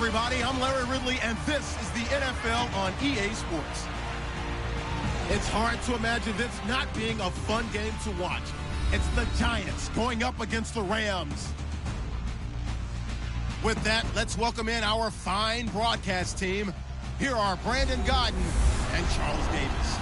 everybody. I'm Larry Ridley, and this is the NFL on EA Sports. It's hard to imagine this not being a fun game to watch. It's the Giants going up against the Rams. With that, let's welcome in our fine broadcast team. Here are Brandon Gaudin and Charles Davis.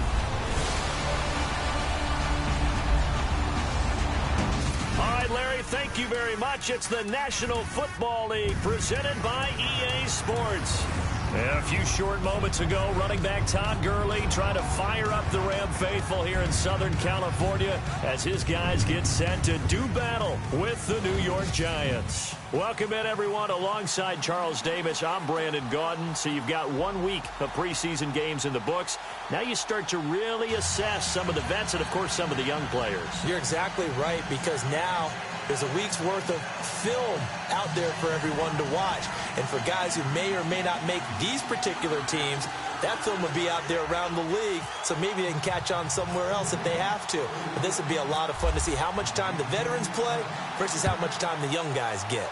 All right, Larry, thank you very much. It's the National Football League presented by EA Sports. And a few short moments ago, running back Todd Gurley trying to fire up the Ram faithful here in Southern California as his guys get set to do battle with the New York Giants. Welcome in, everyone. Alongside Charles Davis, I'm Brandon Gaudin. So you've got 1 week of preseason games in the books. Now you start to really assess some of the vets and, of course, some of the young players. You're exactly right, because now there's a week's worth of film out there for everyone to watch. And for guys who may or may not make these particular teams, that film would be out there around the league, so maybe they can catch on somewhere else if they have to. But this would be a lot of fun to see how much time the veterans play versus how much time the young guys get.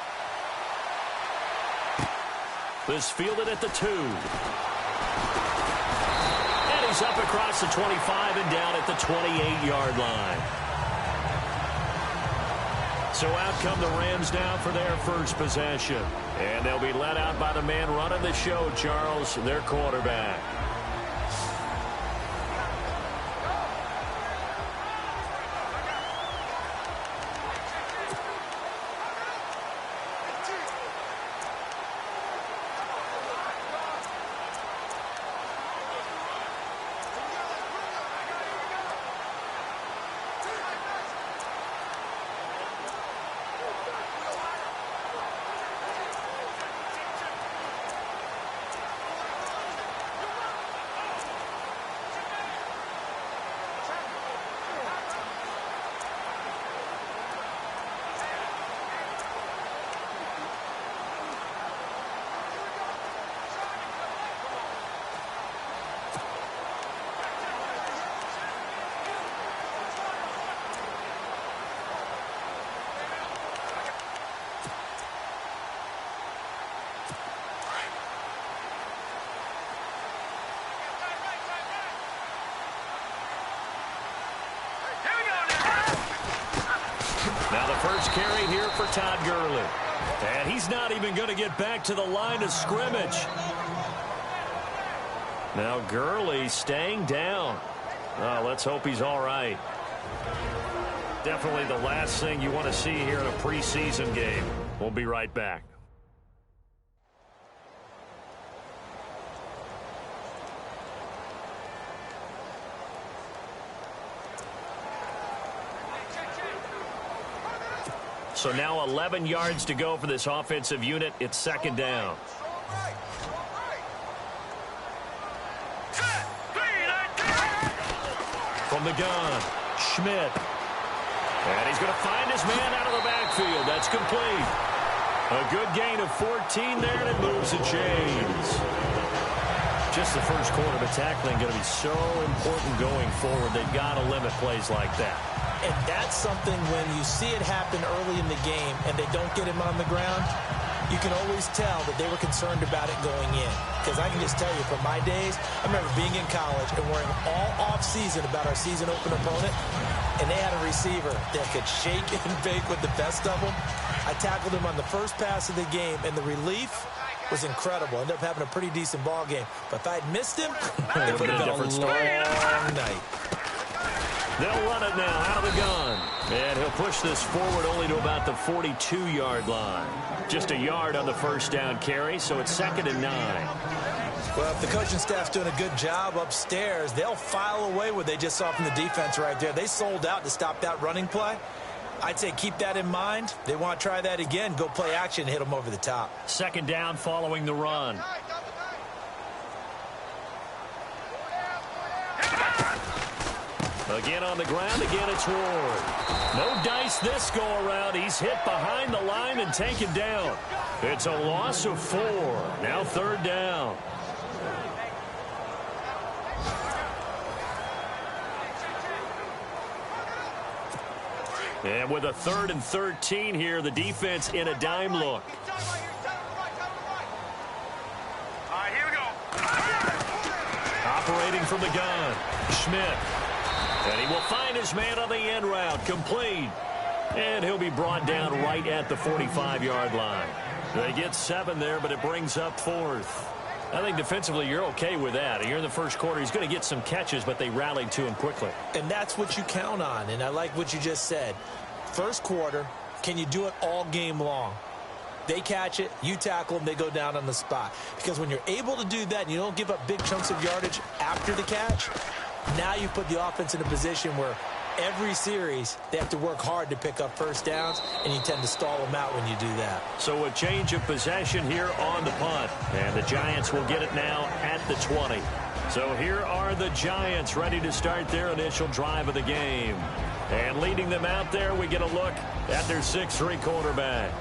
This fielded at the 2. And he's up across the 25 and down at the 28-yard line. So out come the Rams now for their first possession. And they'll be led out by the man running the show, Charles, their quarterback. Now the first carry here for Todd Gurley. And he's not even going to get back to the line of scrimmage. Now Gurley staying down. Oh, let's hope he's all right. Definitely the last thing you want to see here in a preseason game. We'll be right back. So now 11 yards to go for this offensive unit. It's second down. From the gun, Schmidt. And he's going to find his man out of the backfield. That's complete. A good gain of 14 there, and it moves the chains. Just the first quarter of tackling going to be so important going forward. They've got to limit plays like that. And that's something when you see it happen early in the game and they don't get him on the ground, you can always tell that they were concerned about it going in. Because I can just tell you from my days, I remember being in college and worrying all off-season about our season open opponent, and they had a receiver that could shake and bake with the best of them. I tackled him on the first pass of the game, and the relief was incredible. Ended up having a pretty decent ball game. But if I had missed him, it would have been a long night. They'll run it now out of the gun. And he'll push this forward only to about the 42-yard line. Just a yard on the first down carry, so it's 2nd and 9. Well, if the coaching staff's doing a good job upstairs, they'll file away what they just saw from the defense right there. They sold out to stop that running play. I'd say keep that in mind. They want to try that again. Go play action and hit them over the top. 2nd down following the run. Again on the ground, again it's Ward. No dice this go-around. He's hit behind the line and taken down. It's a loss of 4. Now 3rd down. And with a 3rd and 13 here, the defense in a dime look. Operating from the gun, Schmidt. And he will find his man on the end route, complete. And he'll be brought down right at the 45-yard line. They get 7 there, but it brings up 4th. I think defensively you're okay with that. Here in the first quarter, he's going to get some catches, but they rallied to him quickly. And that's what you count on, and I like what you just said. First quarter, can you do it all game long? They catch it, you tackle them, they go down on the spot. Because when you're able to do that and you don't give up big chunks of yardage after the catch, now you put the offense in a position where every series they have to work hard to pick up first downs, and you tend to stall them out when you do that. So a change of possession here on the punt. And the Giants will get it now at the 20. So here are the Giants ready to start their initial drive of the game. And leading them out there, we get a look at their 6'3" quarterback.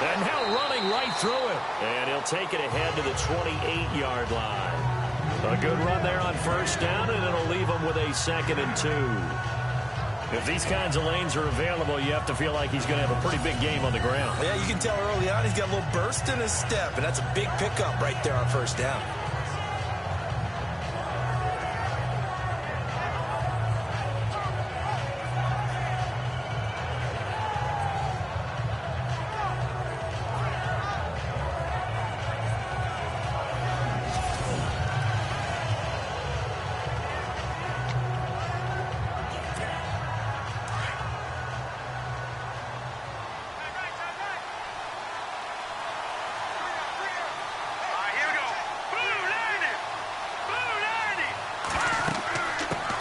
And now running right through it. And he'll take it ahead to the 28-yard line. A good run there on first down, and it'll leave him with a 2nd and 2. If these kinds of lanes are available, you have to feel like he's going to have a pretty big game on the ground. Yeah, you can tell early on he's got a little burst in his step, and that's a big pickup right there on first down.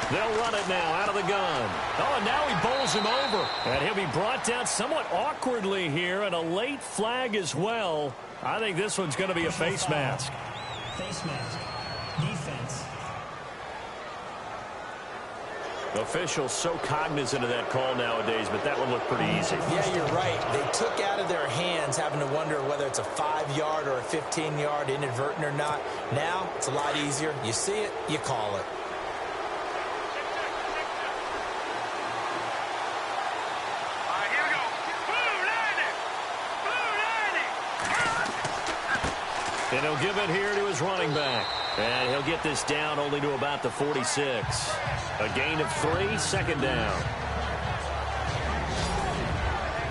They'll run it now out of the gun. Oh, and now he bowls him over. And he'll be brought down somewhat awkwardly here, and a late flag as well. I think this one's going to be a face mask. Face mask. Defense. Officials so cognizant of that call nowadays, but that one looked pretty easy. Yeah, you're right. They took out of their hands having to wonder whether it's a 5-yard or a 15-yard inadvertent or not. Now, it's a lot easier. You see it, you call it. And he'll give it here to his running back. And he'll get this down only to about the 46. A gain of 3, 2nd down.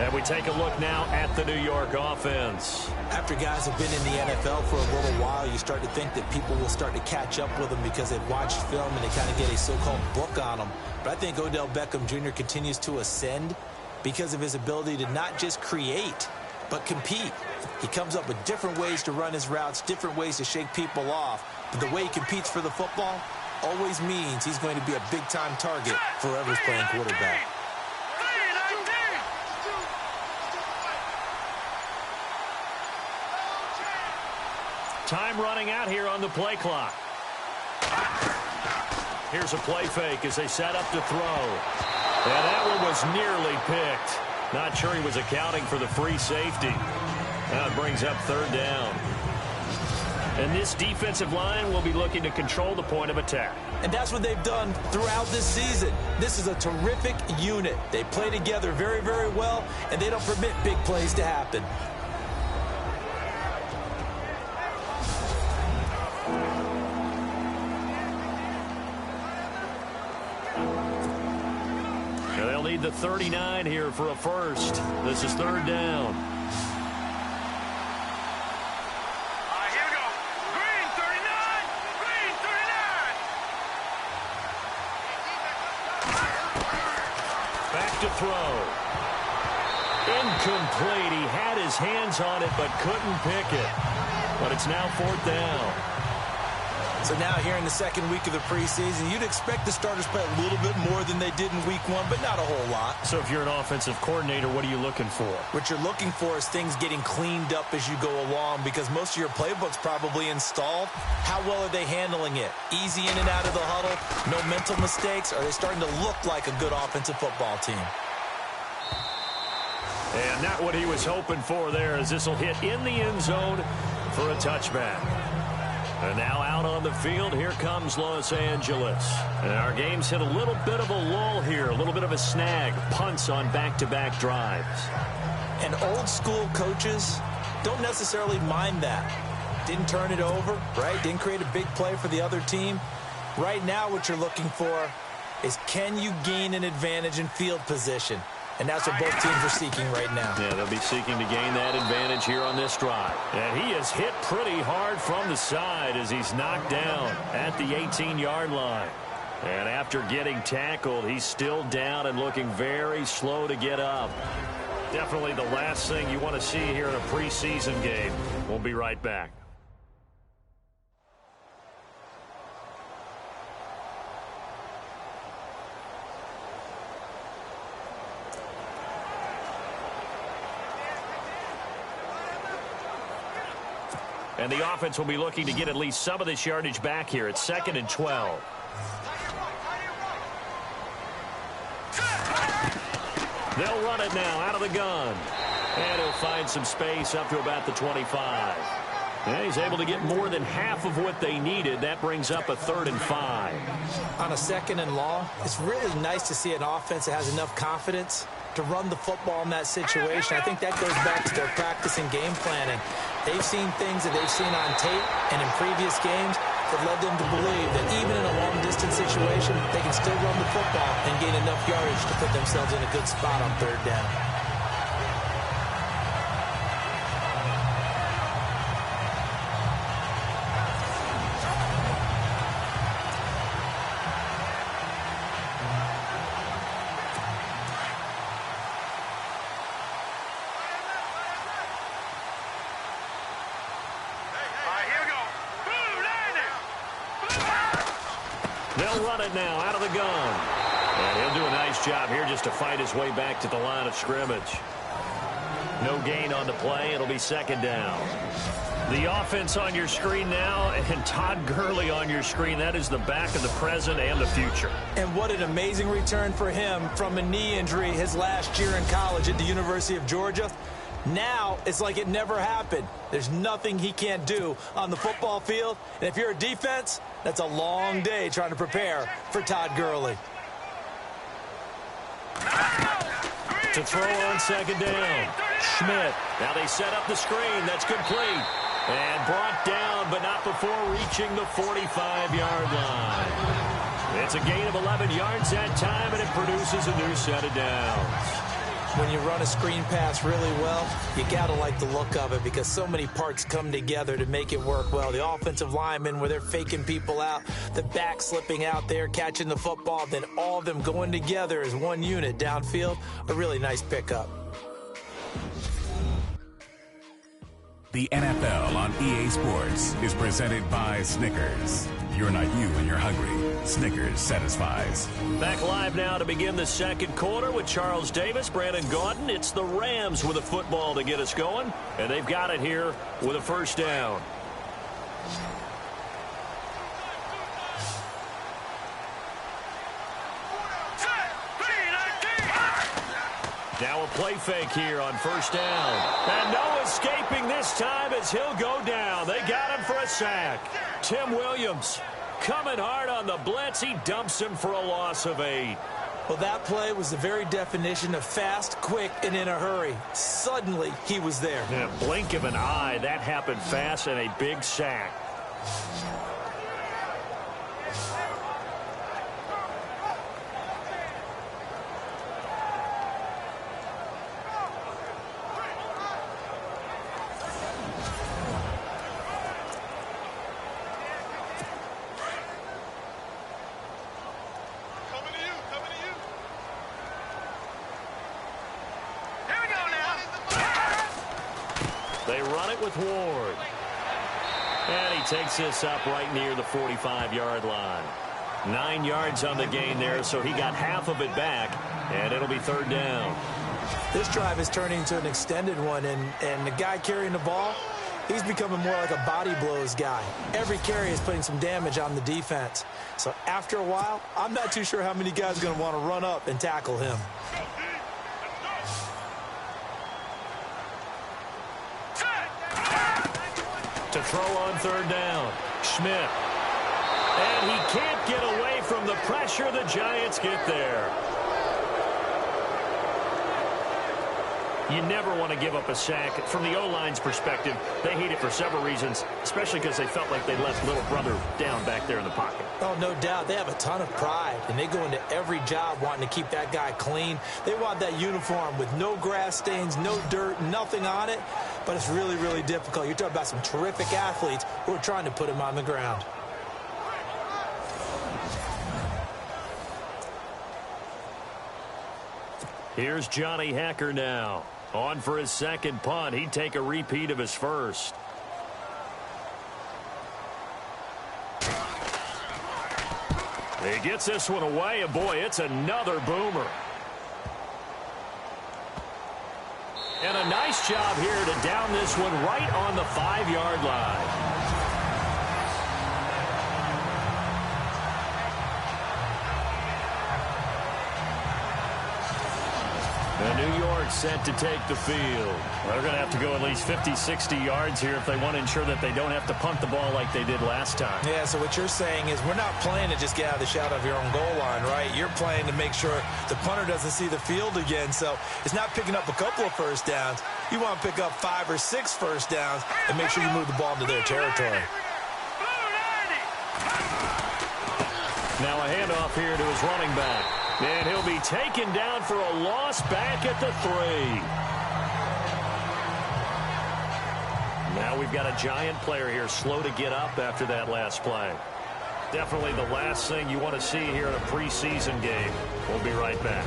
And we take a look now at the New York offense. After guys have been in the NFL for a little while, you start to think that people will start to catch up with them because they've watched film and they kind of get a so-called book on them. But I think Odell Beckham Jr. continues to ascend because of his ability to not just create, but compete. He comes up with different ways to run his routes, different ways to shake people off. But the way he competes for the football always means he's going to be a big-time target for whoever's playing quarterback. Time running out here on the play clock. Here's a play fake as they set up to throw. And that one was nearly picked. Not sure he was accounting for the free safety. Now it brings up 3rd down. And this defensive line will be looking to control the point of attack. And that's what they've done throughout this season. This is a terrific unit. They play together very, very well, and they don't permit big plays to happen. And they'll need the 39 here for a first. This is 3rd down. throw. Incomplete. He had his hands on it but couldn't pick it. But it's now 4th down. So now here in the second week of the preseason, you'd expect the starters play a little bit more than they did in week 1, but not a whole lot. So if you're an offensive coordinator, what are you looking for? What you're looking for is things getting cleaned up as you go along, because most of your playbook's probably installed. How well are they handling it? Easy in and out of the huddle? No mental mistakes? Are they starting to look like a good offensive football team? And not what he was hoping for there, as this will hit in the end zone for a touchback. And now out on the field, here comes Los Angeles. And our game's hit a little bit of a lull here, a little bit of a snag. Punts on back-to-back drives. And old-school coaches don't necessarily mind that. Didn't turn it over, right? Didn't create a big play for the other team. Right now, what you're looking for is, can you gain an advantage in field position? And that's what both teams are seeking right now. Yeah, they'll be seeking to gain that advantage here on this drive. And he is hit pretty hard from the side as he's knocked down at the 18-yard line. And after getting tackled, he's still down and looking very slow to get up. Definitely the last thing you want to see here in a preseason game. We'll be right back. And the offense will be looking to get at least some of this yardage back here. It's 2nd and 12. They'll run it now out of the gun. And he'll find some space up to about the 25. And he's able to get more than half of what they needed. That brings up a 3rd and 5. On a 2nd and long, it's really nice to see an offense that has enough confidence to run the football in that situation. I think that goes back to their practice and game planning. They've seen things that they've seen on tape and in previous games that led them to believe that even in a long-distance situation, they can still run the football and gain enough yardage to put themselves in a good spot on 3rd down. They'll run it now out of the gun. And he'll do a nice job here just to fight his way back to the line of scrimmage. No gain on the play. It'll be 2nd down. The offense on your screen now, and Todd Gurley on your screen. That is the back of the present and the future. And what an amazing return for him from a knee injury his last year in college at the University of Georgia. Now it's like it never happened. There's nothing he can't do on the football field. And if you're a defense, that's a long day trying to prepare for Todd Gurley. To throw on 2nd down. Schmidt. Now they set up the screen. That's complete. And brought down, but not before reaching the 45-yard line. It's a gain of 11 yards that time, and it produces a new set of downs. When you run a screen pass really well, you got to like the look of it because so many parts come together to make it work well. The offensive linemen, where they're faking people out, the back slipping out there, catching the football, then all of them going together as one unit downfield, a really nice pickup. The NFL on EA Sports is presented by Snickers. You're not you when you're hungry. Snickers satisfies. Back live now to begin the second quarter with Charles Davis, Brandon Gaudin. It's the Rams with a football to get us going, and they've got it here with a 1st down. Now a play fake here on 1st down. And no escaping this time as he'll go down. They got him for a sack. Tim Williams coming hard on the blitz. He dumps him for a loss of 8. Well, that play was the very definition of fast, quick, and in a hurry. Suddenly, he was there. In a blink of an eye, that happened fast and a big sack. They run it with Ward. And he takes this up right near the 45-yard line. 9 yards on the gain there, so he got half of it back, and it'll be third down. This drive is turning into an extended one, and the guy carrying the ball, he's becoming more like a body blows guy. Every carry is putting some damage on the defense. So after a while, I'm not too sure how many guys are going to want to run up and tackle him. To throw on third down, Schmidt. And he can't get away from the pressure. The Giants get there. You never want to give up a sack. From the O-line's perspective, they hate it for several reasons, especially because they felt like they left little brother down back there in the pocket. Oh, no doubt. They have a ton of pride, and they go into every job wanting to keep that guy clean. They want that uniform with no grass stains, no dirt, nothing on it, but it's really, really difficult. You're talking about some terrific athletes who are trying to put him on the ground. Here's Johnny Hekker now. On for his second punt. He'd take a repeat of his first. He gets this one away, and boy, it's another boomer. And a nice job here to down this one right on the 5-yard line. And New York set to take the field. They're going to have to go at least 50, 60 yards here if they want to ensure that they don't have to punt the ball like they did last time. Yeah, so what you're saying is we're not playing to just get out of the shadow of your own goal line, right? You're playing to make sure the punter doesn't see the field again. So it's not picking up a couple of first downs. You want to pick up 5 or 6 first downs and make sure you move the ball into their territory. Now a handoff here to his running back. And he'll be taken down for a loss back at the 3. Now we've got a Giant player here slow to get up after that last play. Definitely the last thing you want to see here in a preseason game. We'll be right back.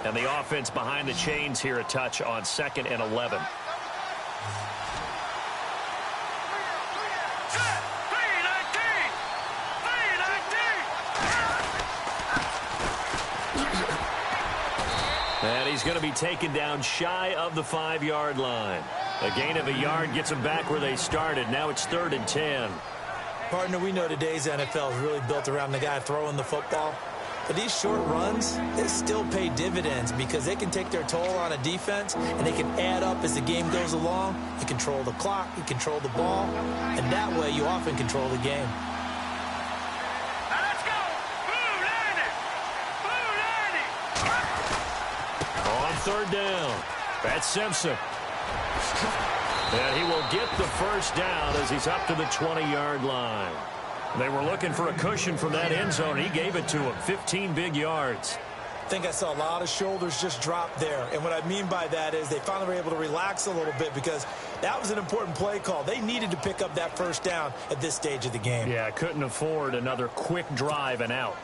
And the offense behind the chains here a touch on 2nd and 11. And he's going to be taken down shy of the 5-yard line. A gain of a yard gets them back where they started. Now it's 3rd and 10. Partner, we know today's NFL is really built around the guy throwing the football. But these short runs, they still pay dividends because they can take their toll on a defense and they can add up as the game goes along. You control the clock, you control the ball, and that way you often control the game. Let's go! On 3rd down, that's Simpson. And he will get the first down as he's up to the 20-yard line. They were looking for a cushion from that end zone. He gave it to him. 15 big yards. I think I saw a lot of shoulders just drop there. And what I mean by that is they finally were able to relax a little bit because that was an important play call. They needed to pick up that first down at this stage of the game. Yeah, couldn't afford another quick drive and out.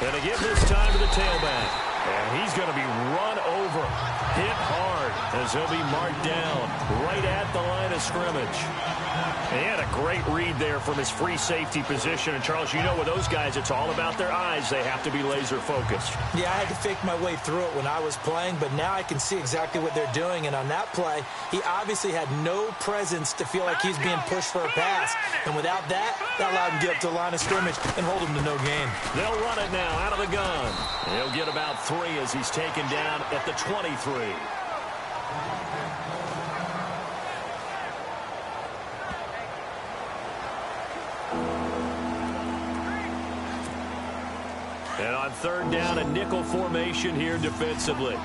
And to give this time to the tailback. And he's going to be run over, hit hard, as he'll be marked down right at the line of scrimmage. He had a great read there from his free safety position. And, Charles, you know with those guys, it's all about their eyes. They have to be laser-focused. Yeah, I had to fake my way through it when I was playing, but now I can see exactly what they're doing. And on that play, he obviously had no presence to feel like he's being pushed for a pass. And without that, that allowed him to get up to the line of scrimmage and hold him to no gain. They'll run it now out of the gun. He'll get about 3 as he's taken down at the 23. And on third down, a nickel formation here defensively.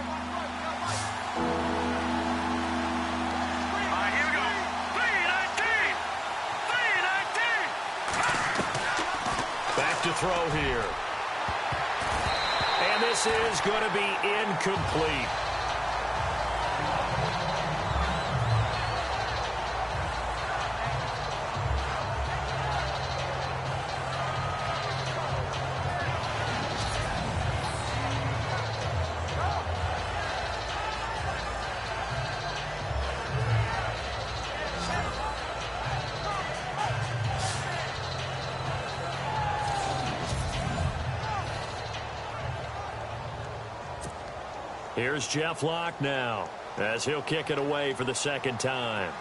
Back to throw here. And this is going to be incomplete. Here's Jeff Locke now, as he'll kick it away for the second time.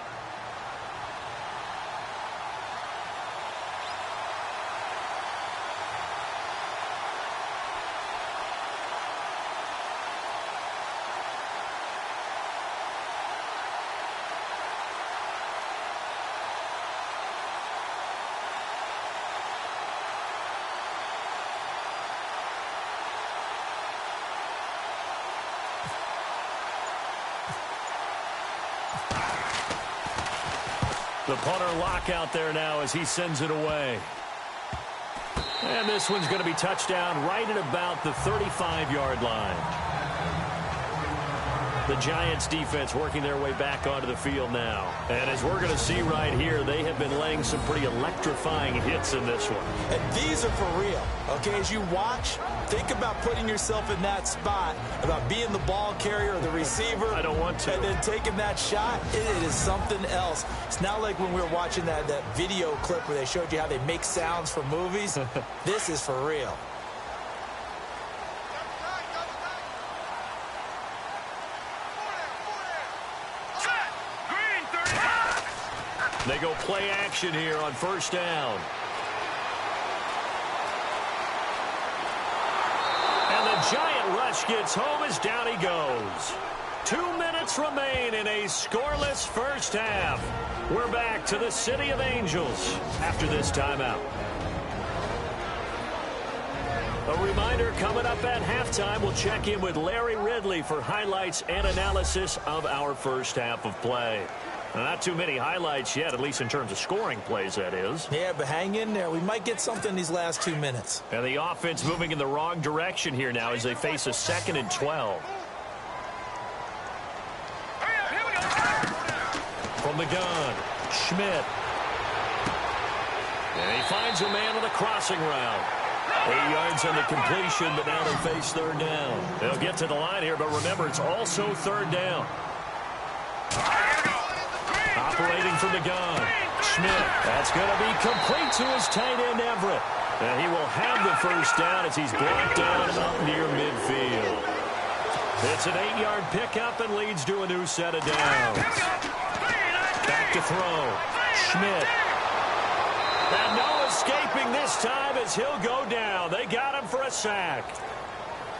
The punter Locke out there now as he sends it away. And this one's going to be touchdown right at about the 35-yard line. The Giants defense working their way back onto the field now. And as we're going to see right here, they have been laying some pretty electrifying hits in this one. And these are for real. Okay, as you watch, think about putting yourself in that spot, about being the ball carrier or the receiver. I don't want to. And then taking that shot, it is something else. It's not like when we were watching that video clip where they showed you how they make sounds for movies. This is for real. They go play action here on first down. And the Giant rush gets home as down he goes. 2 minutes remain in a scoreless first half. We're back to the City of Angels after this timeout. A reminder, coming up at halftime, we'll check in with Larry Ridley for highlights and analysis of our first half of play. Not too many highlights yet, at least in terms of scoring plays, that is. Yeah, but hang in there. We might get something in these last 2 minutes. And the offense moving in the wrong direction here now as they face a 2nd and 12. From the gun, Schmidt. And he finds a man on the crossing route. 8 yards on the completion, but now they face third down. They'll get to the line here, but remember, it's also third down. Operating from the gun, Schmidt. That's going to be complete to his tight end, Everett. And he will have the first down as he's brought down up near midfield. It's an 8-yard pickup and leads to a new set of downs. Back to throw, Schmidt. And no escaping this time as he'll go down. They got him for a sack.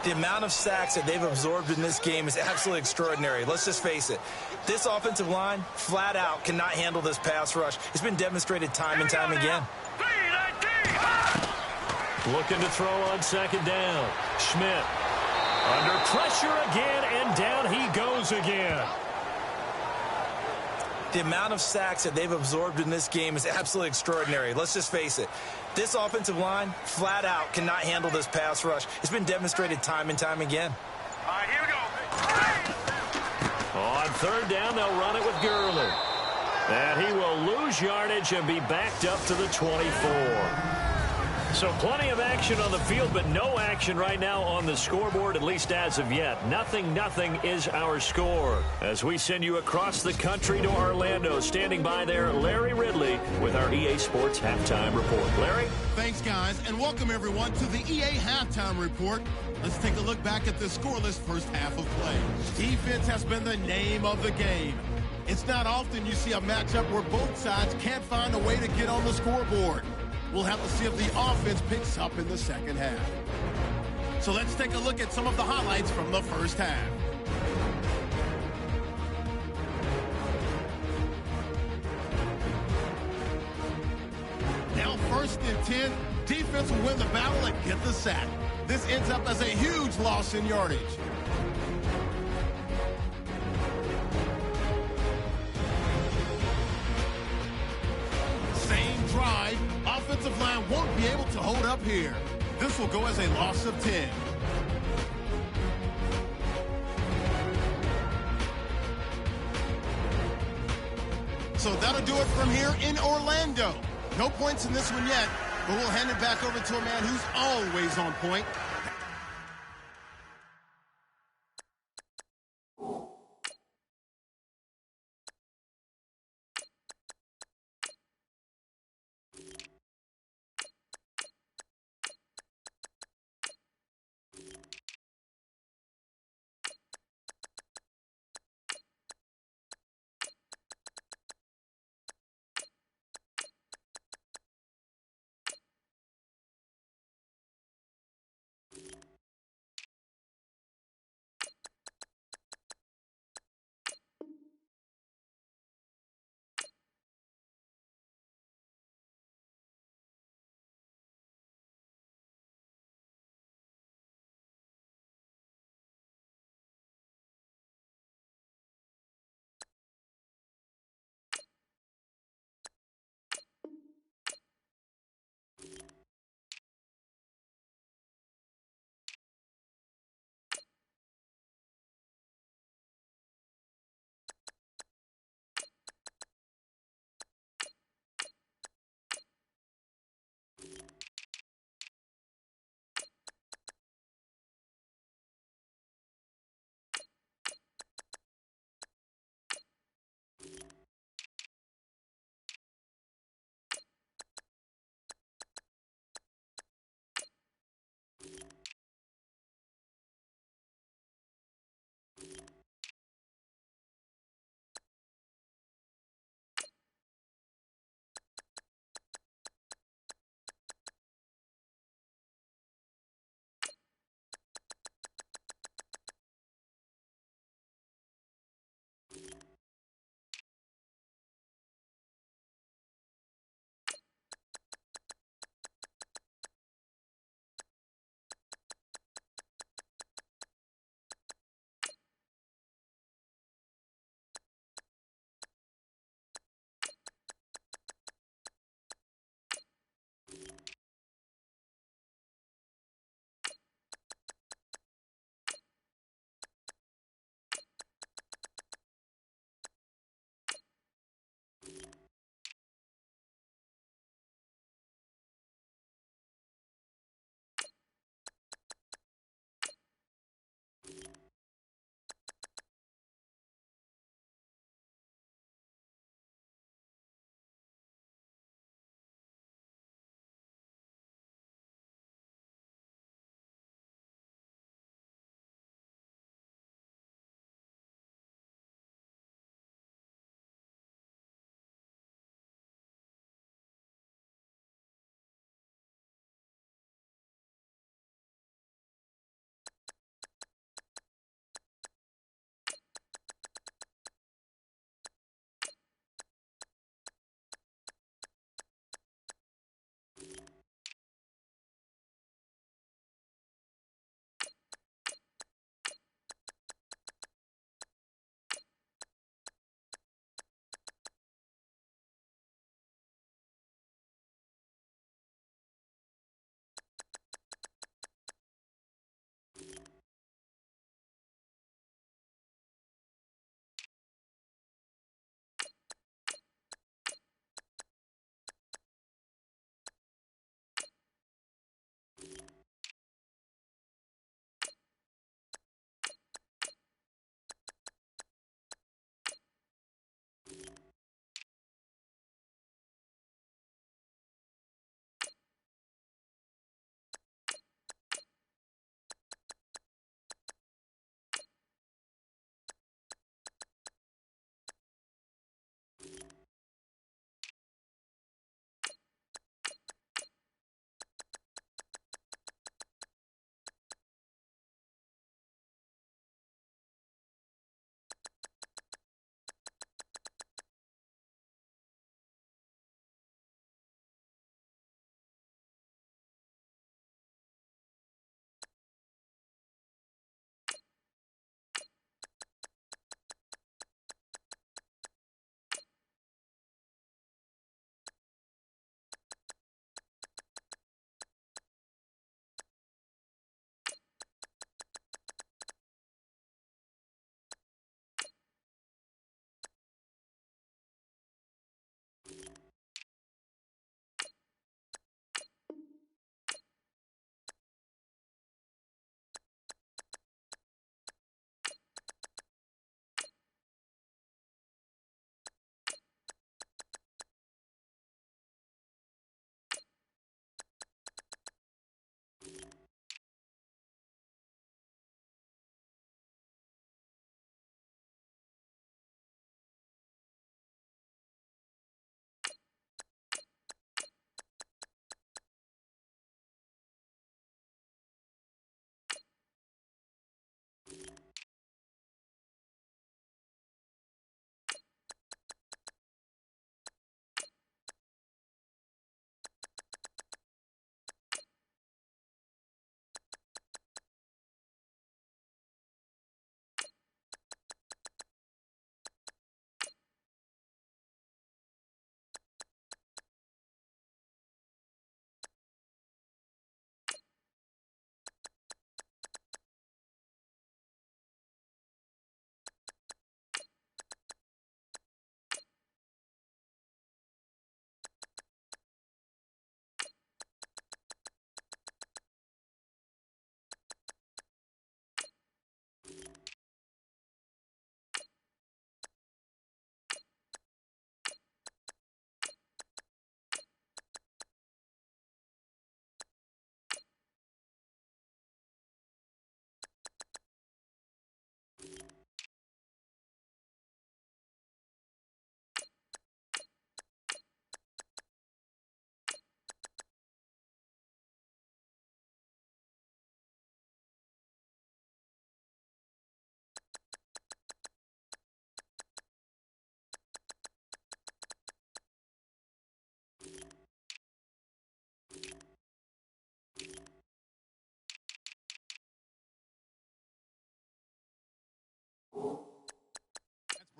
The amount of sacks that they've absorbed in this game is absolutely extraordinary. Let's just face it. This offensive line, flat out, cannot handle this pass rush. It's been demonstrated time and time again. Looking to throw on second down. Schmidt under pressure again, and down he goes again. The amount of sacks that they've absorbed in this game is absolutely extraordinary. Let's just face it. This offensive line, flat out, cannot handle this pass rush. It's been demonstrated time and time again. All right, here we go. On third down, they'll run it with Gurley. And he will lose yardage and be backed up to the 24. So plenty of action on the field, but no action right now on the scoreboard, at least as of yet. 0-0 is our score. As we send you across the country to Orlando, standing by there, Larry Ridley with our EA Sports Halftime Report. Larry? Thanks, guys, and welcome everyone to the EA Halftime Report. Let's take a look back at the scoreless first half of play. Defense has been the name of the game. It's not often you see a matchup where both sides can't find a way to get on the scoreboard. We'll have to see if the offense picks up in the second half. So let's take a look at some of the highlights from the first half. Now 1st and 10, defense will win the battle and get the sack. This ends up as a huge loss in yardage. Same drive. Offensive line won't be able to hold up here. This will go as a loss of 10. So that'll do it from here in Orlando. No points in this one yet, but we'll hand it back over to a man who's always on point.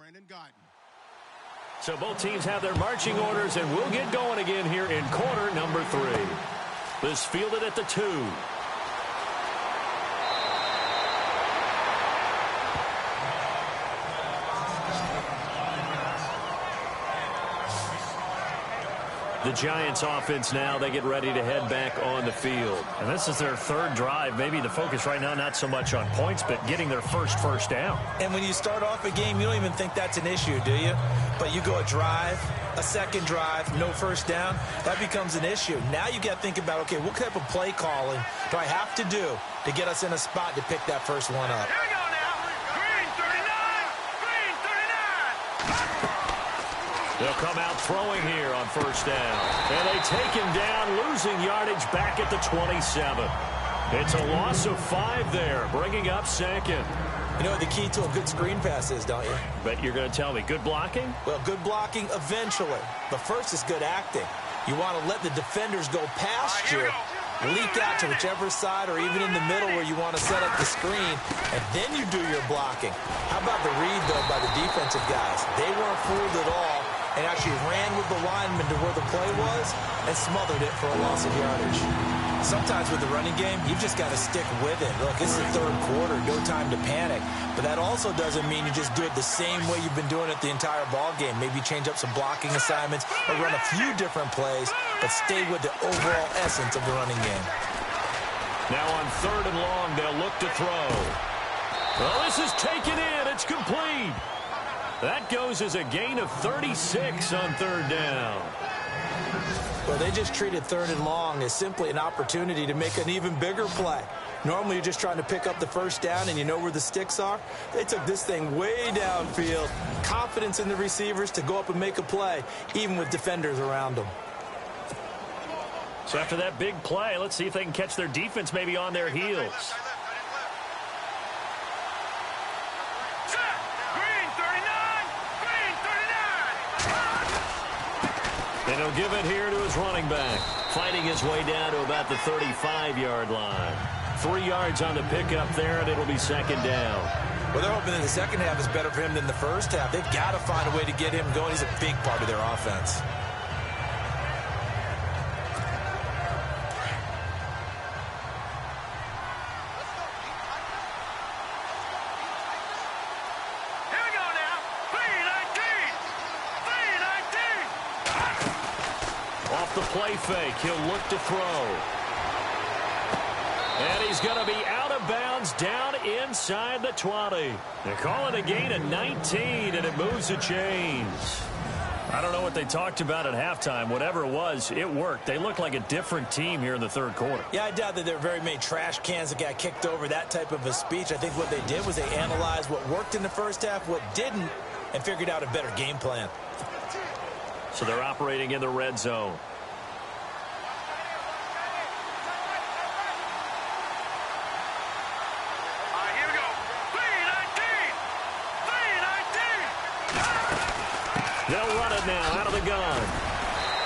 Brandon Gaudin. So both teams have their marching orders, and we'll get going again here in quarter number 3. This fielded at the 2. The Giants offense now, they get ready to head back on the field. And this is their third drive. Maybe the focus right now not so much on points, but getting their first down. And when you start off a game, you don't even think that's an issue, do you? But you go a drive, a second drive, no first down, that becomes an issue. Now you got to think about, okay, what type of play calling do I have to do to get us in a spot to pick that first one up? Here we go now. Green 39. Green 39. They'll come out throwing here on first down. And they take him down, losing yardage back at the 27. It's a loss of 5 there, bringing up second. You know what the key to a good screen pass is, don't you? Bet you're going to tell me. Good blocking? Well, good blocking eventually. But first is good acting. You want to let the defenders go past you, leak out to whichever side or even in the middle where you want to set up the screen, and then you do your blocking. How about the read, though, by the defensive guys? They weren't fooled at all and actually ran with the lineman to where the play was and smothered it for a loss of yardage. Sometimes with the running game, you've just got to stick with it. Look, it's the third quarter, no time to panic. But that also doesn't mean you just do it the same way you've been doing it the entire ball game. Maybe change up some blocking assignments or run a few different plays, but stay with the overall essence of the running game. Now on 3rd and long, they'll look to throw. Well, this is taken in. It's complete. That goes as a gain of 36 on 3rd down. Well, they just treated 3rd and long as simply an opportunity to make an even bigger play. Normally, you're just trying to pick up the first down and you know where the sticks are. They took this thing way downfield. Confidence in the receivers to go up and make a play, even with defenders around them. So after that big play, let's see if they can catch their defense maybe on their heels. And he'll give it here to his running back, fighting his way down to about the 35-yard line. 3 yards on the pickup there, and it'll be 2nd down. Well, they're hoping that the second half is better for him than the first half. They've got to find a way to get him going. He's a big part of their offense. The play fake. He'll look to throw. And he's going to be out of bounds down inside the 20. They call it a gain of 19, and it moves the chains. I don't know what they talked about at halftime. Whatever it was, it worked. They look like a different team here in the 3rd quarter. Yeah, I doubt that there are very many trash cans that got kicked over, that type of a speech. I think what they did was they analyzed what worked in the first half, what didn't, and figured out a better game plan. So they're operating in the red zone. They'll run it now out of the gun.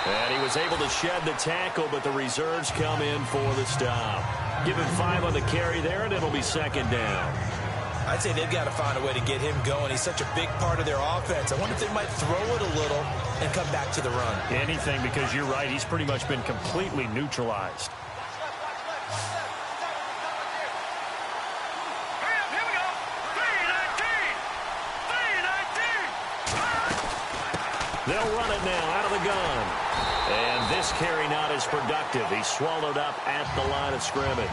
And he was able to shed the tackle, but the reserves come in for the stop. Give him 5 on the carry there, and it'll be 2nd down. I'd say they've got to find a way to get him going. He's such a big part of their offense. I wonder if they might throw it a little and come back to the run. Anything, because you're right. He's pretty much been completely neutralized. They'll run it now out of the gun. And this carry not as productive. He's swallowed up at the line of scrimmage.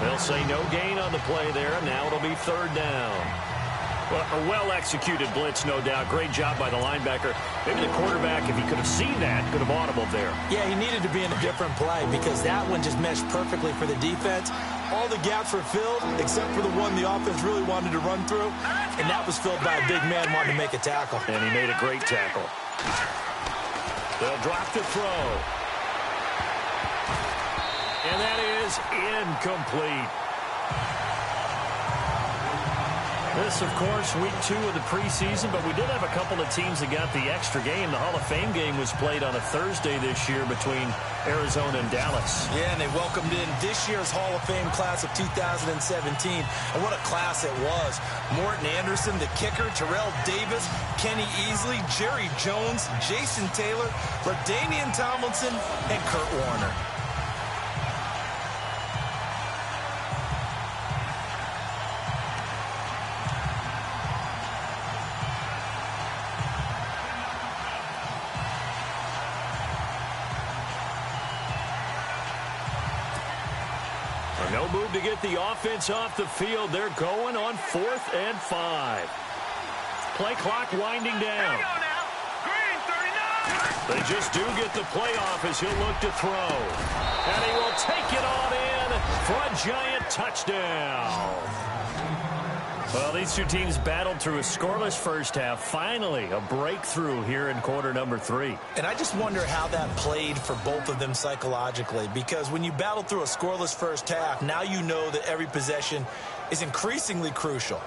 They'll say no gain on the play there, and now it'll be 3rd down. Well, a well-executed blitz, no doubt. Great job by the linebacker. Maybe the quarterback, if he could have seen that, could have audibled there. Yeah, he needed to be in a different play because that one just meshed perfectly for the defense. All the gaps were filled except for the one the offense really wanted to run through, and that was filled by a big man wanting to make a tackle. And he made a great tackle. They'll drop the throw. And that is incomplete. This, of course, week 2 of the preseason, but we did have a couple of teams that got the extra game. The Hall of Fame game was played on a Thursday this year between Arizona and Dallas. Yeah, and they welcomed in this year's Hall of Fame class of 2017. And what a class it was. Morton Anderson, the kicker, Terrell Davis, Kenny Easley, Jerry Jones, Jason Taylor, LaDainian Tomlinson, and Kurt Warner. No move to get the offense off the field. They're going on 4th and 5. Play clock winding down. They just do get the playoff as he'll look to throw. And he will take it on in for a giant touchdown. Well, these two teams battled through a scoreless first half. Finally, a breakthrough here in quarter number 3. And I just wonder how that played for both of them psychologically, because when you battle through a scoreless first half, now you know that every possession is increasingly crucial.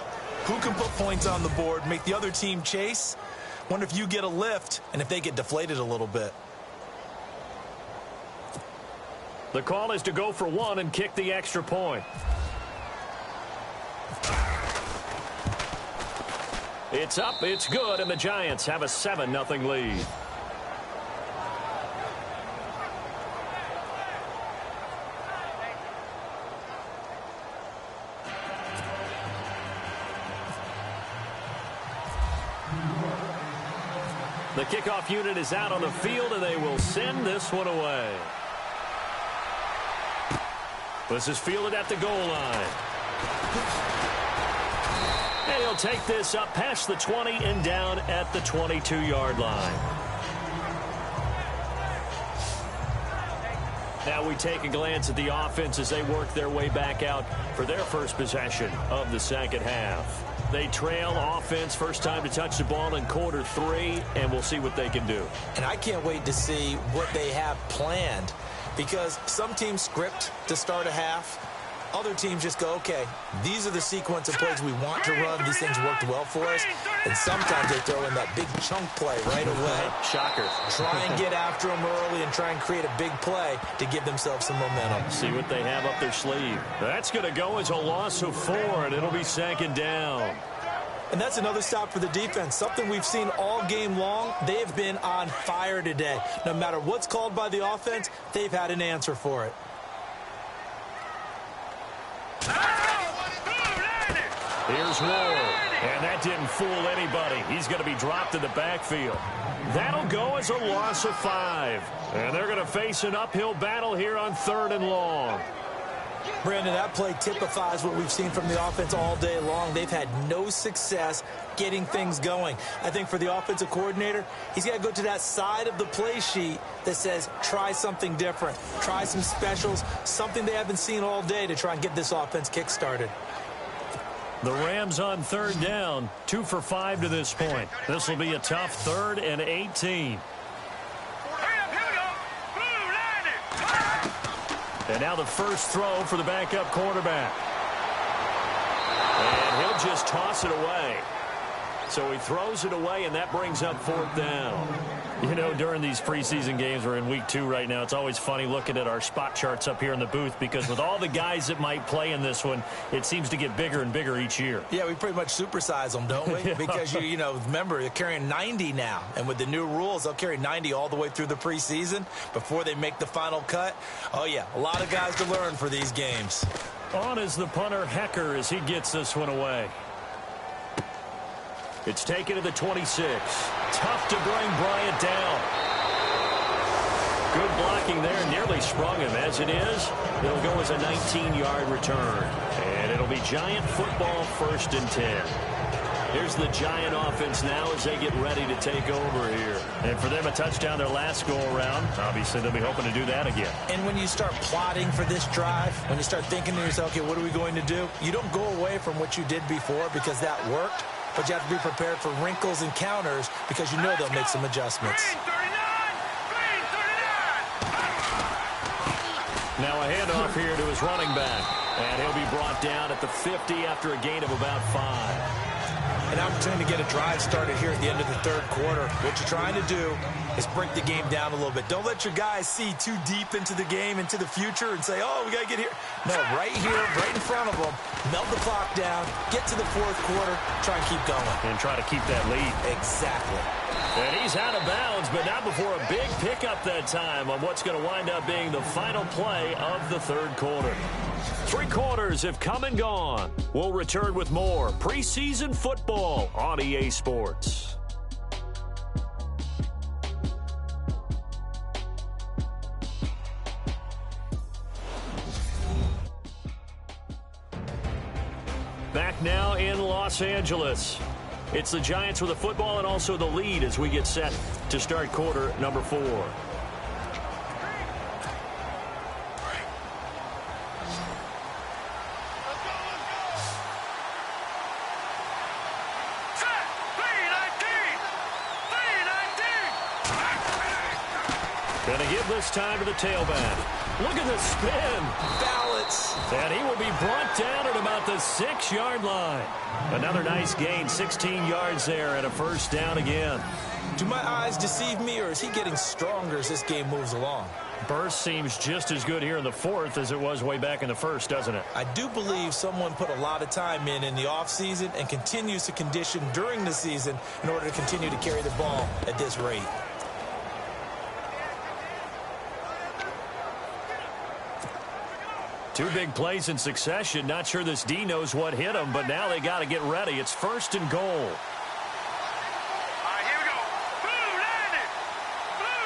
Who can put points on the board, make the other team chase? Wonder if you get a lift and if they get deflated a little bit. The call is to go for 1 and kick the extra point. It's up, it's good, and the Giants have a 7-0 lead. The kickoff unit is out on the field, and they will send this one away. This is fielded at the goal line. And he'll take this up past the 20 and down at the 22-yard line. Now we take a glance at the offense as they work their way back out for their first possession of the second half. They trail offense, first time to touch the ball in quarter 3, and we'll see what they can do. And I can't wait to see what they have planned, because some teams script to start a half. Other teams just go, okay, these are the sequence of plays we want to run. These things worked well for us. And sometimes they throw in that big chunk play right away. Shocker. Try and get after them early and try and create a big play to give themselves some momentum. See what they have up their sleeve. That's going to go as a loss of 4, and it'll be 2nd down. And that's another stop for the defense. Something we've seen all game long. They have been on fire today. No matter what's called by the offense, they've had an answer for it. Here's Ward, and that didn't fool anybody. He's going to be dropped in the backfield. That'll go as a loss of 5. And they're going to face an uphill battle here on 3rd and long. Brandon, that play typifies what we've seen from the offense all day long. They've had no success getting things going. I think for the offensive coordinator, he's got to go to that side of the play sheet that says try something different, try some specials, something they haven't seen all day to try and get this offense kick-started. The Rams on 3rd down, 2 for 5 to this point. This will be a tough 3rd and 18. And now the first throw for the backup quarterback. And he'll just toss it away. So he throws it away, and that brings up 4th down. You know, during these preseason games, we're in week 2 right now, it's always funny looking at our spot charts up here in the booth, because with all the guys that might play in this one, it seems to get bigger and bigger each year. Yeah, we pretty much supersize them, don't we? Because, you know, remember, they're carrying 90 now. And with the new rules, they'll carry 90 all the way through the preseason before they make the final cut. Oh, yeah, a lot of guys to learn for these games. On is the punter, Hecker, as he gets this one away. It's taken to the 26. Tough to bring Bryant down. Good blocking there. Nearly sprung him. As it is, it'll go as a 19-yard return. And it'll be Giant football, 1st and 10. Here's the Giant offense now as they get ready to take over here. And for them, a touchdown their last go-around. Obviously, they'll be hoping to do that again. And when you start plotting for this drive, when you start thinking to yourself, okay, what are we going to do? You don't go away from what you did before because that worked. But you have to be prepared for wrinkles and counters because you know they'll make some adjustments. Now a handoff here to his running back. And he'll be brought down at the 50 after a gain of about 5. An opportunity to get a drive started here at the end of the third quarter. What you're trying to do is break the game down a little bit. Don't let your guys see too deep into the game, into the future, and say, oh, we got to get here. No, right here, right in front of them, melt the clock down, get to the fourth quarter, try and keep going. And try to keep that lead. Exactly. And he's out of bounds, but not before a big pickup that time on what's going to wind up being the final play of the third quarter. 3 quarters have come and gone. We'll return with more preseason football on EA Sports. Back now in Los Angeles. It's the Giants with the football and also the lead as we get set to start quarter number 4. Going to give this time to the tailback. Look at the spin. Balance. And he will be brought down at about the 6-yard line. Another nice gain, 16 yards there, and a first down again. Do my eyes deceive me, or is he getting stronger as this game moves along? Burst seems just as good here in the fourth as it was way back in the first, doesn't it? I do believe someone put a lot of time in the offseason and continues to condition during the season in order to continue to carry the ball at this rate. Two big plays in succession. Not sure this D knows what hit him, but now they got to get ready. It's first and goal. All right, here we go. Blue 90. Blue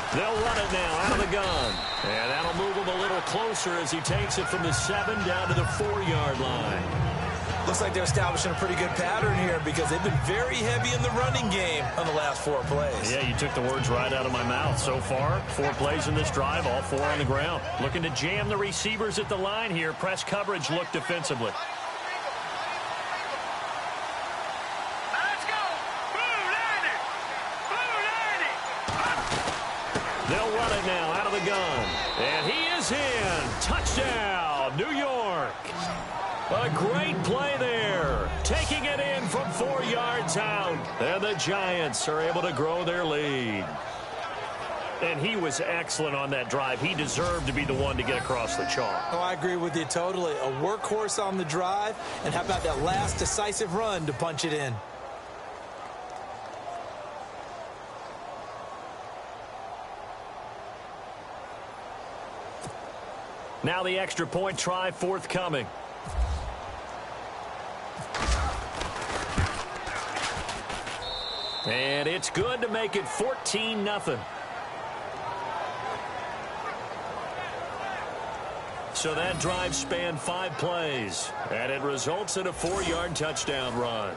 90. They'll run it now out of the gun. And that'll move him a little closer as he takes it from the 7 down to the 4-yard line. Looks like they're establishing a pretty good pattern here because they've been very heavy in the running game on the last 4 plays. Yeah, you took the words right out of my mouth. So far, 4 plays in this drive, all 4 on the ground. Looking to jam the receivers at the line here. Press coverage look defensively. Let's go. Blue 90. Blue 90. They'll run it now out of the gun. And he is in. Touchdown, New York. A great play there. Taking it in from 4 yards out. And the Giants are able to grow their lead. And he was excellent on that drive. He deserved to be the one to get across the chalk. Oh, I agree with you totally. A workhorse on the drive. And how about that last decisive run to punch it in? Now the extra point try forthcoming. And it's good to make it 14-0. So that drive spanned 5 plays, and it results in a 4-yard touchdown run.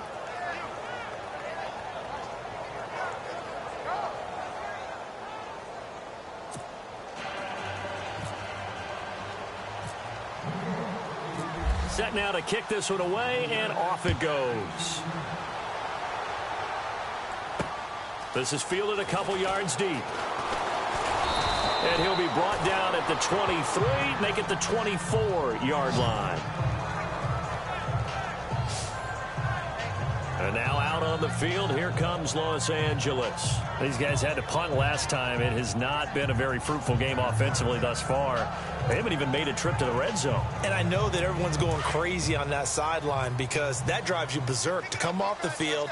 Set now to kick this one away, and off it goes. This is fielded a couple yards deep. And he'll be brought down at the 23, make it the 24-yard line. And now out on the field, here comes Los Angeles. These guys had to punt last time. It has not been a very fruitful game offensively thus far. They haven't even made a trip to the red zone. And I know that everyone's going crazy on that sideline because that drives you berserk to come off the field,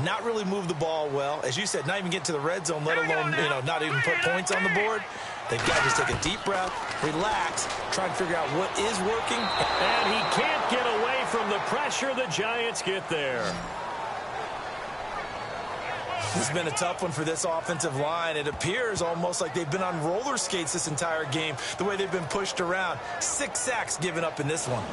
not really move the ball well. As you said, not even get to the red zone, let alone, not even put points on the board. They've got to just take a deep breath, relax, try to figure out what is working. And he can't get away from the pressure. The Giants get there. This has been a tough one for this offensive line. It appears almost like they've been on roller skates this entire game, the way they've been pushed around. 6 sacks given up in this one.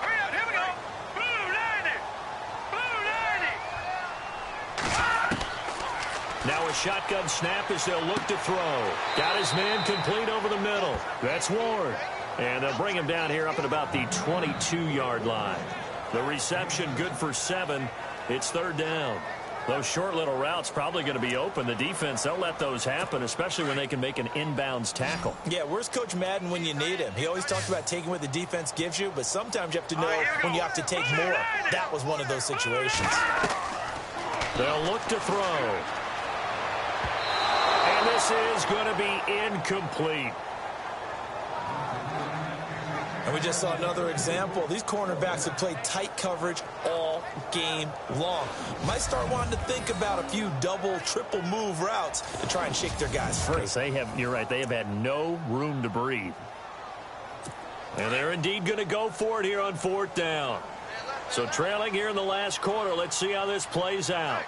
Hurry up, here we go. a shotgun snap as they'll look to throw. Got his man complete over the middle. That's Ward. And they'll bring him down here up at about the 22-yard line. The reception good for 7. It's third down. Those short little routes probably going to be open. The defense, they'll let those happen, especially when they can make an inbounds tackle. Yeah, where's Coach Madden when you need him? He always talks about taking what the defense gives you, but sometimes you have to know when you have to take more. That was one of those situations. They'll look to throw. And this is going to be incomplete. And we just saw another example. These cornerbacks have played tight coverage all game long. Might start wanting to think about a few double, triple move routes to try and shake their guys free. You're right, they have had no room to breathe. And they're indeed going to go for it here on fourth down. So trailing here in the last quarter, let's see how this plays out.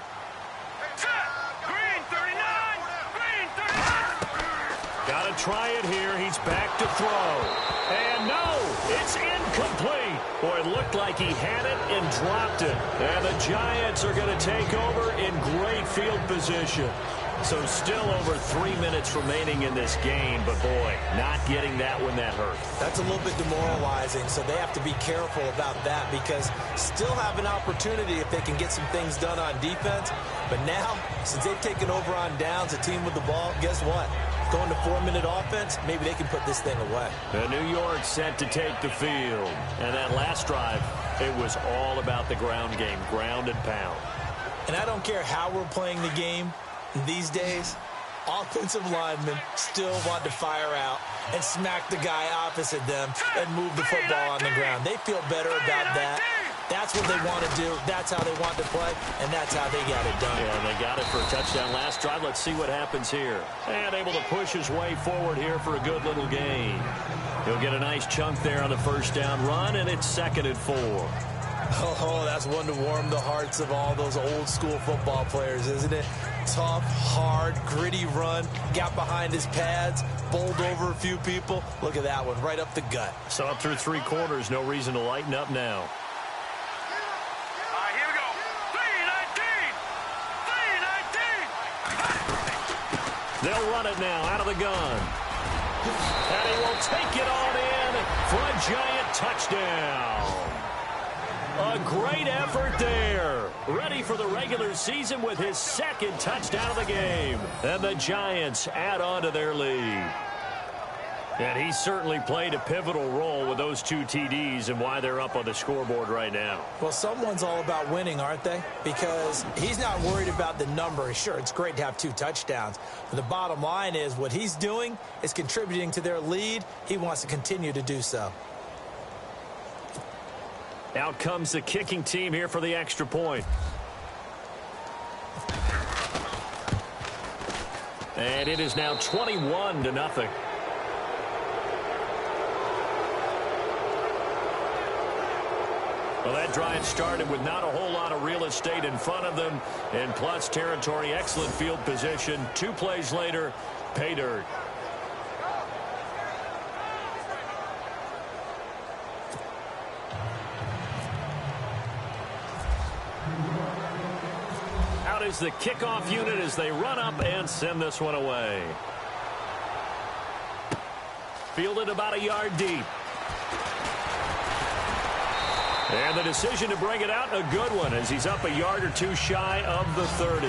Green 39. Green 39. Got to try it here. He's back to throw. And no, it's incomplete. Boy, it looked like he had it and dropped it. And the Giants are going to take over in great field position. So still over 3 minutes remaining in this game, but boy, not getting that when that hurt. That's a little bit demoralizing, so they have to be careful about that because still have an opportunity if they can get some things done on defense. But now, since they've taken over on downs, a team with the ball, guess what? Going to 4-minute offense, maybe they can put this thing away. The New York set to take the field. And that last drive, it was all about the ground game, ground and pound. And I don't care how we're playing the game these days, offensive linemen still want to fire out and smack the guy opposite them and move the football on the ground. They feel better about that. That's what they want to do. That's how they want to play, and that's how they got it done. Yeah, they got it for a touchdown last drive. Let's see what happens here. And able to push his way forward here for a good little gain. He'll get a nice chunk there on the first down run, and it's 2nd and 4. Oh, that's one to warm the hearts of all those old school football players, isn't it? Tough, hard, gritty run, got behind his pads, bowled over a few people. Look at that one, right up the gut. So up through 3 quarters, no reason to lighten up now. All right, here we go. 3-19. 3-19. They'll run it now out of the gun. And he will take it on in for a Giant touchdown. A great effort there. Ready for the regular season with his 2nd touchdown of the game. And the Giants add on to their lead. And he certainly played a pivotal role with those 2 TDs and why they're up on the scoreboard right now. Well, someone's all about winning, aren't they? Because he's not worried about the number. Sure, it's great to have 2 touchdowns. But the bottom line is what he's doing is contributing to their lead. He wants to continue to do so. Out comes the kicking team here for the extra point. And it is now 21-0. Well, that drive started with not a whole lot of real estate in front of them, and plus territory, excellent field position. 2 plays later, pay dirt. Out is the kickoff unit as they run up and send this one away. Fielded about a yard deep. And the decision to bring it out, a good one, as he's up a yard or 2 shy of the 30.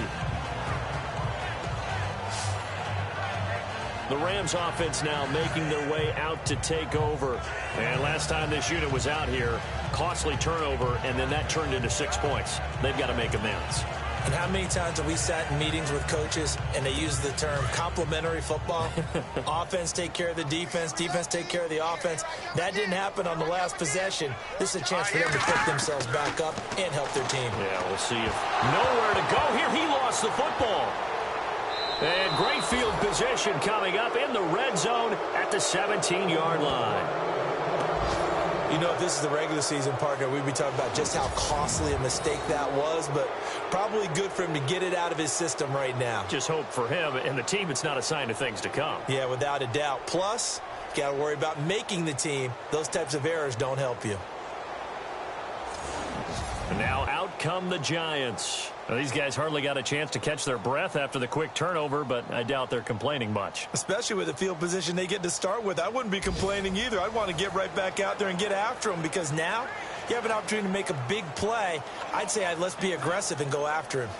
The Rams offense now making their way out to take over. And last time this unit was out here, costly turnover, and then that turned into 6 points. They've got to make amends. And how many times have we sat in meetings with coaches and they use the term complementary football? Offense take care of the defense, defense take care of the offense. That didn't happen on the last possession. This is a chance for them to pick themselves back up and help their team. Yeah, we'll see if nowhere to go here. He lost the football. And great field position coming up in the red zone at the 17-yard line. You know, if this is the regular season, partner, we'd be talking about just how costly a mistake that was, but probably good for him to get it out of his system right now. Just hope for him and the team it's not a sign of things to come. Yeah, without a doubt. Plus, you got to worry about making the team. Those types of errors don't help you. And now out come the Giants. Well, these guys hardly got a chance to catch their breath after the quick turnover, but I doubt they're complaining much. Especially with the field position they get to start with. I wouldn't be complaining either. I'd want to get right back out there and get after them, because now you have an opportunity to make a big play. I'd say let's be aggressive and go after him.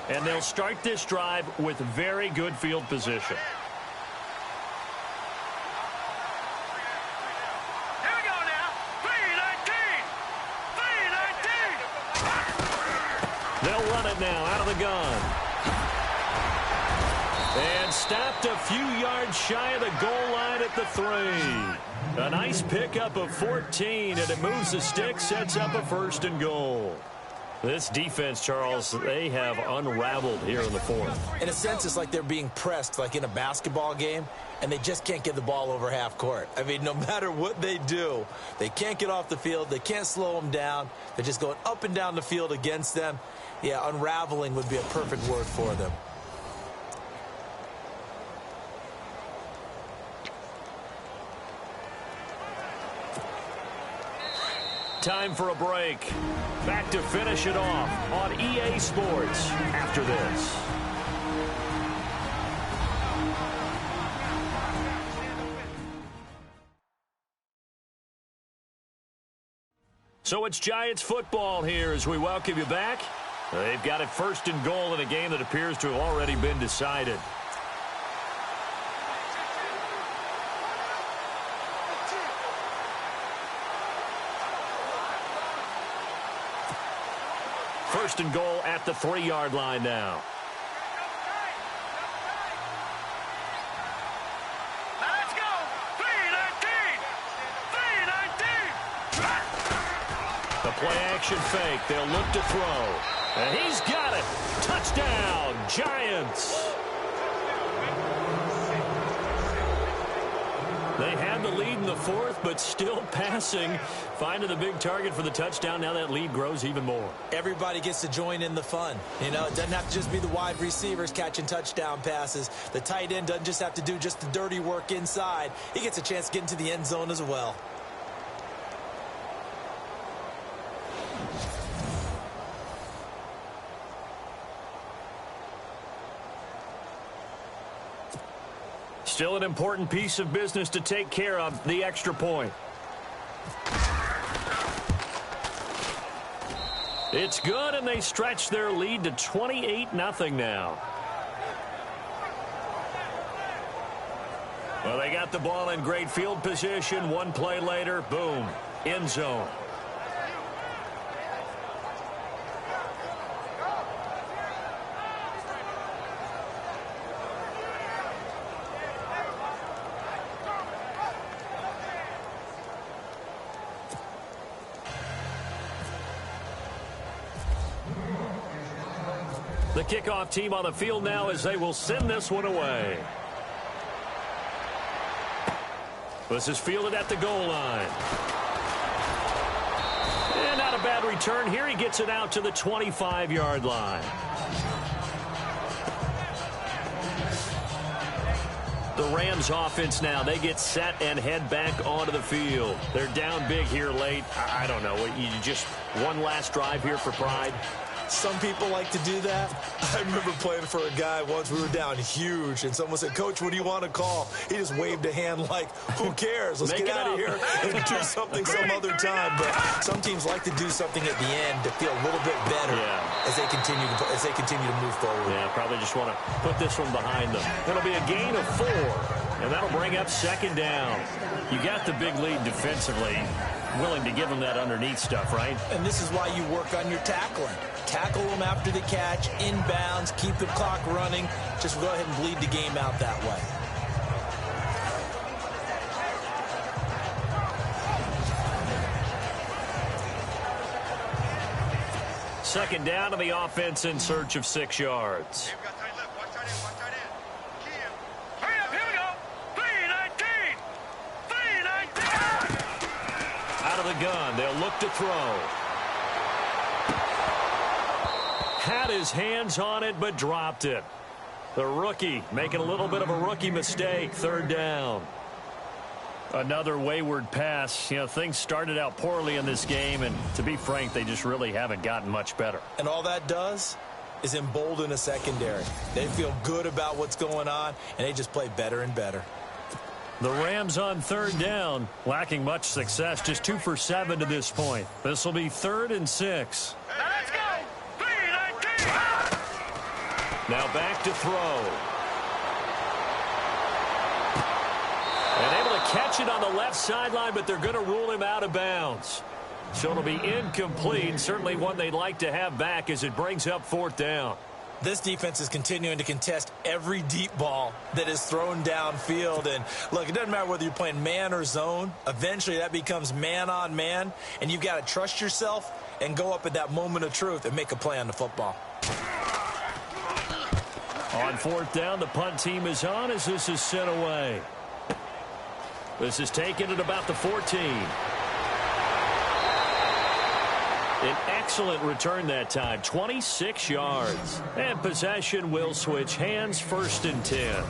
And they'll start this drive with very good field position. They'll run it now out of the gun. And stopped a few yards shy of the goal line at the 3. A nice pickup of 14, and it moves the stick, sets up a 1st and goal. This defense, Charles, they have unraveled here in the 4th. In a sense, it's like they're being pressed, like in a basketball game, and they just can't get the ball over half court. I mean, no matter what they do, they can't get off the field. They can't slow them down. They're just going up and down the field against them. Yeah, unraveling would be a perfect word for them. Time for a break. Back to finish it off on EA Sports after this. So it's Giants football here as we welcome you back. They've got it 1st and goal in a game that appears to have already been decided. First and goal at the 3-yard line now. Let's go. 3-19. 3-19. The play action fake. They'll look to throw. And he's got it. Touchdown, Giants. They had the lead in the 4th, but still passing. Finding the big target for the touchdown. Now that lead grows even more. Everybody gets to join in the fun. You know, it doesn't have to just be the wide receivers catching touchdown passes. The tight end doesn't just have to do just the dirty work inside. He gets a chance to get into the end zone as well. Still an important piece of business to take care of, the extra point. It's good, and they stretch their lead to 28-0 now. Well, they got the ball in great field position. One play later, boom, end zone. The kickoff team on the field now as they will send this one away. This is fielded at the goal line. And not a bad return here. He gets it out to the 25-yard line. The Rams offense now, they get set and head back onto the field. They're down big here late. I don't know. You just one last drive here for pride. Some people like to do that. I remember playing for a guy once. We were down huge, and someone said, "Coach, what do you want to call?" He just waved a hand like, "Who cares? Let's get out of here and do something some other time." But some teams like to do something at the end to feel a little bit better as they continue to move forward. Yeah, probably just want to put this one behind them. It'll be a gain of 4, and that'll bring up 2nd down. You got the big lead defensively. Willing to give them that underneath stuff, right? And this is why you work on your tackling. Tackle them after the catch, inbounds, keep the clock running. Just go ahead and bleed the game out that way. Second down to the offense in search of 6 yards. Hurry up, here we go. 3-19. 3-19. Out of the gun, they'll look to throw. Had his hands on it, but dropped it. The rookie making a little bit of a rookie mistake. 3rd down. Another wayward pass. You know, things started out poorly in this game, and to be frank, they just really haven't gotten much better. And all that does is embolden a secondary. They feel good about what's going on, and they just play better and better. The Rams on third down, lacking much success, just 2 for 7 to this point. This will be 3rd and 6. Now let's go. 3-19. Now back to throw. And able to catch it on the left sideline, but they're going to rule him out of bounds. So it'll be incomplete. Certainly one they'd like to have back as it brings up 4th down. This defense is continuing to contest every deep ball that is thrown downfield. And, look, it doesn't matter whether you're playing man or zone. Eventually that becomes man on man, and you've got to trust yourself and go up at that moment of truth and make a play on the football. On 4th down, the punt team is on as this is sent away. This is taken at about the 14. An excellent return that time, 26 yards. And possession will switch hands, 1st and 10.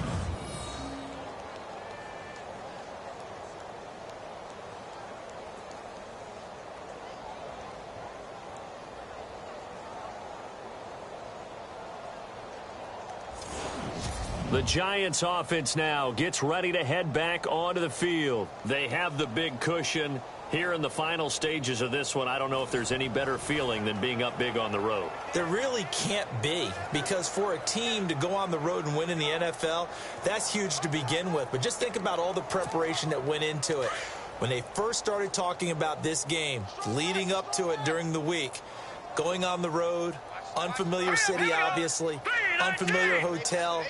The Giants offense now gets ready to head back onto the field. They have the big cushion. Here in the final stages of this one, I don't know if there's any better feeling than being up big on the road. There really can't be, because for a team to go on the road and win in the NFL, that's huge to begin with. But just think about all the preparation that went into it. When they first started talking about this game, leading up to it during the week, going on the road, unfamiliar city, obviously, unfamiliar hotel.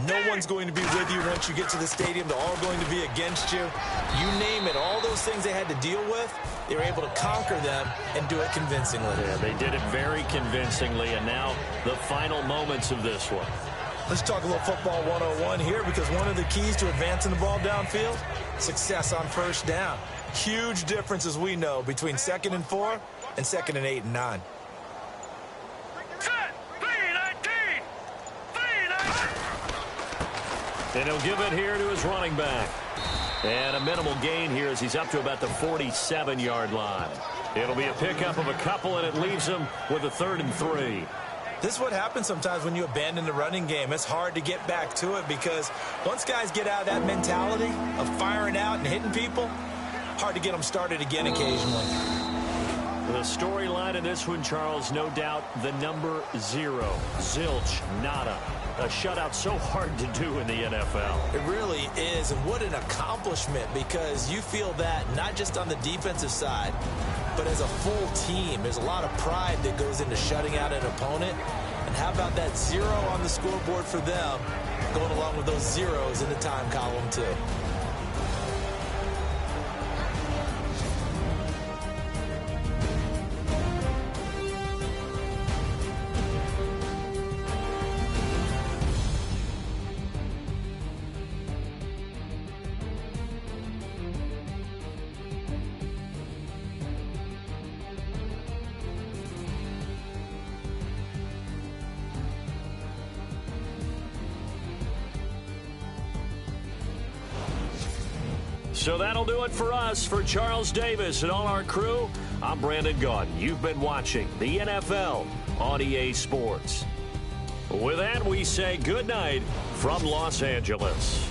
No one's going to be with you once you get to the stadium. They're all going to be against you. You name it, all those things they had to deal with, they were able to conquer them and do it convincingly. Yeah, they did it very convincingly, and now the final moments of this one. Let's talk a little football 101 here, because one of the keys to advancing the ball downfield, success on 1st down. Huge difference, as we know, between 2nd and 4 and 2nd and 8 and 9. And he'll give it here to his running back. And a minimal gain here as he's up to about the 47-yard line. It'll be a pickup of a couple, and it leaves him with a 3rd and 3. This is what happens sometimes when you abandon the running game. It's hard to get back to it, because once guys get out of that mentality of firing out and hitting people, hard to get them started again occasionally. The storyline in this one, Charles, no doubt the number 0. Zilch, nada. A shutout so hard to do in the NFL. It really is, and what an accomplishment, because you feel that not just on the defensive side, but as a full team. There's a lot of pride that goes into shutting out an opponent. And how about that 0 on the scoreboard for them, going along with those zeros in the time column too. So that'll do it for us. For Charles Davis and all our crew, I'm Brandon Gaudin. You've been watching the NFL on EA Sports. With that, we say good night from Los Angeles.